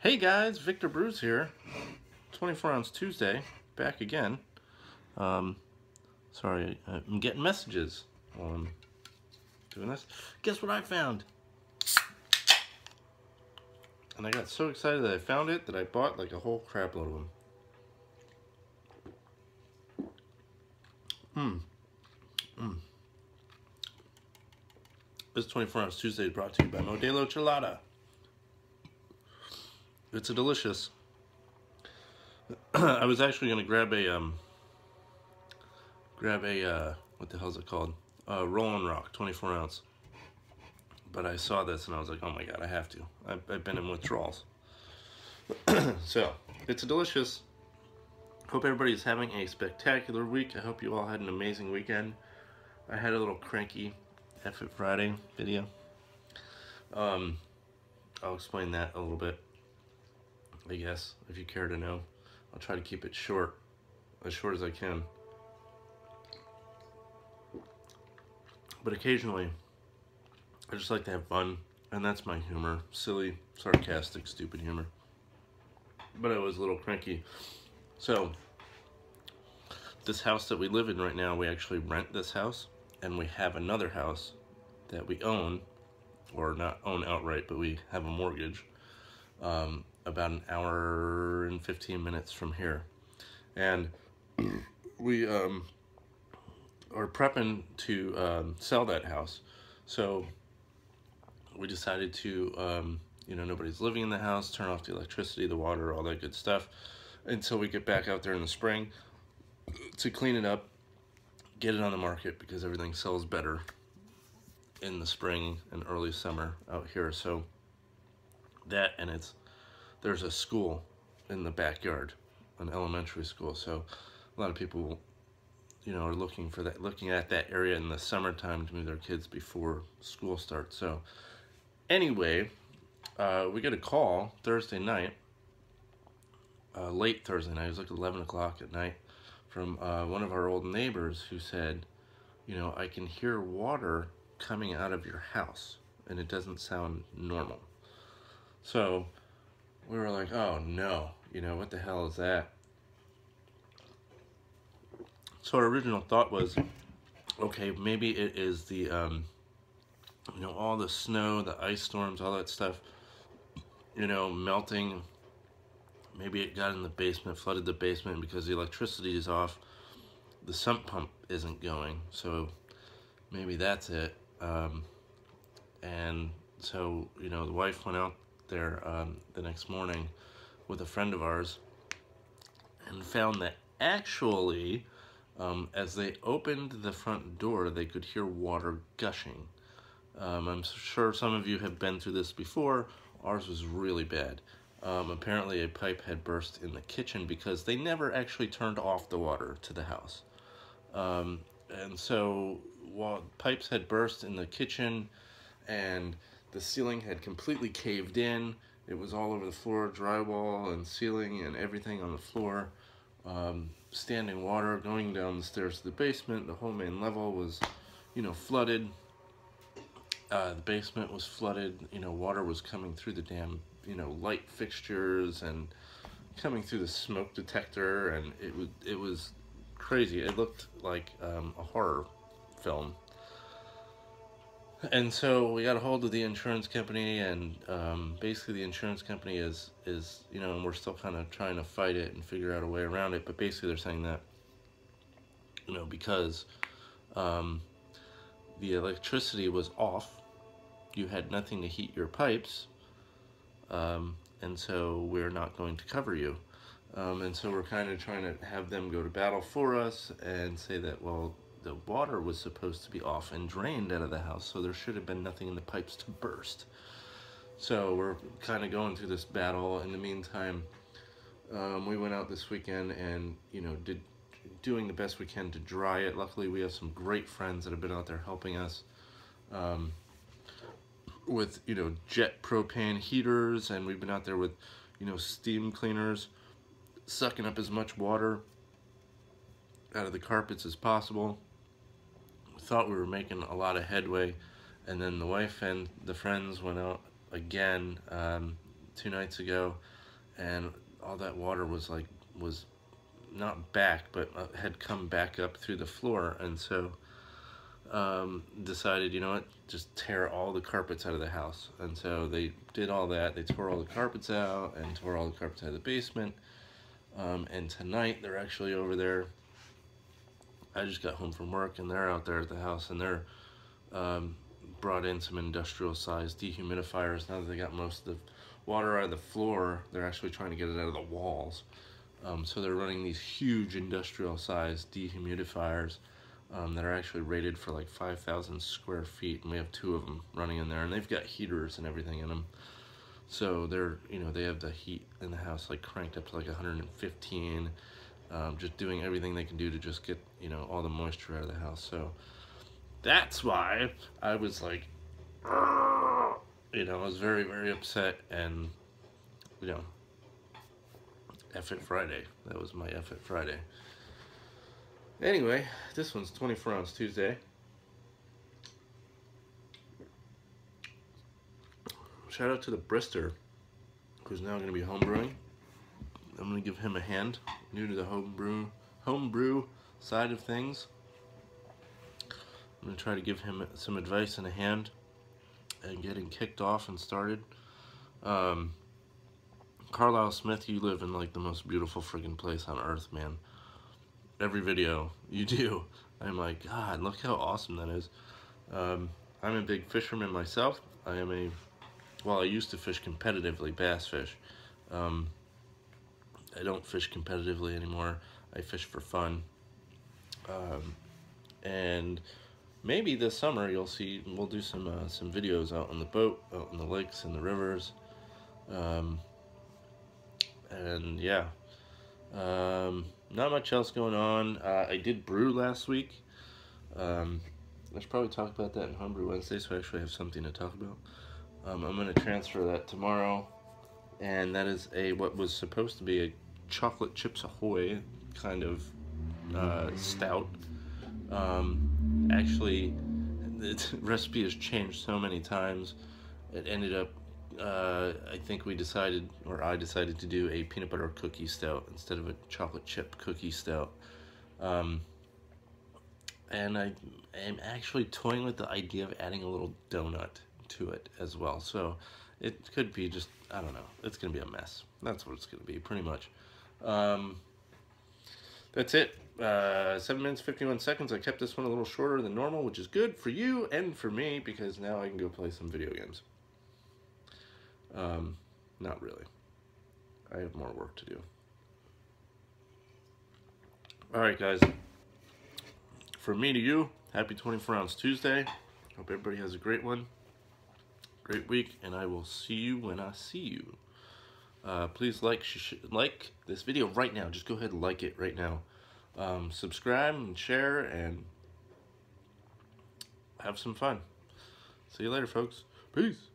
Hey guys, Victor Bruce here. 24 Ounce Tuesday, back again. Um, Sorry, I'm getting messages while I'm doing this. Guess what I found? And I got so excited that I found it that I bought like a whole crap load of them. This 24 Ounce Tuesday is brought to you by Modelo Chelada. It's a delicious. I was actually gonna grab a what the hell is it called? Rollin' Rock 24 ounce. But I saw this and I was like, oh my god, I have to. I've been in withdrawals. So, it's a delicious. Hope everybody's having a spectacular week. I hope you all had an amazing weekend. I had a little cranky F It Friday video. I'll explain that a little bit, I guess, if you care to know. I'll try to keep it short as I can. But occasionally, I just like to have fun, and that's my humor. Silly, sarcastic, stupid humor. But I was a little cranky. So, this house that we live in right now, we actually rent this house, and we have another house that we own, or not own outright, but we have a mortgage, about an hour and 15 minutes from here. And we are prepping to sell that house. So we decided to, nobody's living in the house, turn off the electricity, the water, all that good stuff, until we get back out there in the spring to clean it up, get it on the market, because everything sells better in the spring and early summer out here. So that, and there's a school in the backyard, an elementary school. So a lot of people, are looking at that area in the summertime to move their kids before school starts. So anyway, we get a call Thursday night, late Thursday night, it was like 11 o'clock at night, from one of our old neighbors who said, I can hear water coming out of your house and it doesn't sound normal. So we were like, oh no, what the hell is that? So our original thought was, okay, maybe it is the, all the snow, the ice storms, all that stuff, melting. Maybe it got in the basement, flooded the basement, because the electricity is off. The sump pump isn't going, so maybe that's it. And so, the wife went out there the next morning with a friend of ours and found that actually, as they opened the front door, they could hear water gushing. I'm sure some of you have been through this before. Ours was really bad. Apparently a pipe had burst in the kitchen because they never actually turned off the water to the house. And so while pipes had burst in the kitchen and the ceiling had completely caved in, it was all over the floor, drywall and ceiling and everything on the floor. Standing water going down the stairs to the basement. The whole main level was, flooded. The basement was flooded. Water was coming through the damn, light fixtures and coming through the smoke detector, and it was crazy. It looked like a horror film. And so we got a hold of the insurance company, and basically the insurance company is and we're still kind of trying to fight it and figure out a way around it, but basically they're saying that, because the electricity was off, you had nothing to heat your pipes, and so we're not going to cover you. And so we're kind of trying to have them go to battle for us and say that, well, the water was supposed to be off and drained out of the house, so there should have been nothing in the pipes to burst. So we're kind of going through this battle. In the meantime, we went out this weekend and, doing the best we can to dry it. Luckily, we have some great friends that have been out there helping us with, jet propane heaters, and we've been out there with, steam cleaners, sucking up as much water out of the carpets as possible. We thought we were making a lot of headway, and then the wife and the friends went out again 2 nights ago, and all that water was not back, but had come back up through the floor. And so decided, you know what, just tear all the carpets out of the house. And so they did all that. They tore all the carpets out and tore all the carpets out of the basement. And tonight they're actually over there. I just got home from work and they're out there at the house, and they're brought in some industrial sized dehumidifiers. Now that they got most of the water out of the floor, they're actually trying to get it out of the walls. So they're running these huge industrial sized dehumidifiers that are actually rated for like 5,000 square feet, and we have 2 of them running in there, and they've got heaters and everything in them. So they're, you know, they have the heat in the house like cranked up to like 115, just doing everything they can do to just get, you know, all the moisture out of the house. So that's why I was like, you know, I was very, very upset. And, you know, F It Friday. That was my F It Friday. Anyway, this one's 24 ounce Tuesday. Shout out to the Brister, who's now going to be homebrewing. I'm going to give him a hand, new to the homebrew side of things. I'm going to try to give him some advice and a hand and getting kicked off and started. Carlisle Smith, you live in like the most beautiful friggin' place on earth, man. Every video you do, I'm like, God, look how awesome that is. I'm a big fisherman myself. Well, I used to fish competitively, bass fish. I don't fish competitively anymore. I fish for fun. And maybe this summer you'll see, we'll do some videos out on the boat, out on the lakes and the rivers. And yeah, not much else going on. I did brew last week. I should probably talk about that in Homebrew Wednesday, so I actually have something to talk about. I'm going to transfer that tomorrow, and that is what was supposed to be a chocolate chips ahoy kind of stout. Actually, the recipe has changed so many times. It ended up, I think I decided to do a peanut butter cookie stout instead of a chocolate chip cookie stout. And I am actually toying with the idea of adding a little donut to it as well. So it could be just, I don't know, it's gonna be a mess. That's what it's gonna be, pretty much. That's it. 7 minutes 51 seconds. I kept this one a little shorter than normal, which is good for you and for me, because now I can go play some video games. Not really. I have more work to do. Alright guys, from me to you, happy 24 ounce Tuesday. Hope everybody has a great one. Great week, and I will see you when I see you. Please like this video right now. Just go ahead and like it right now. Subscribe and share and have some fun. See you later, folks. Peace.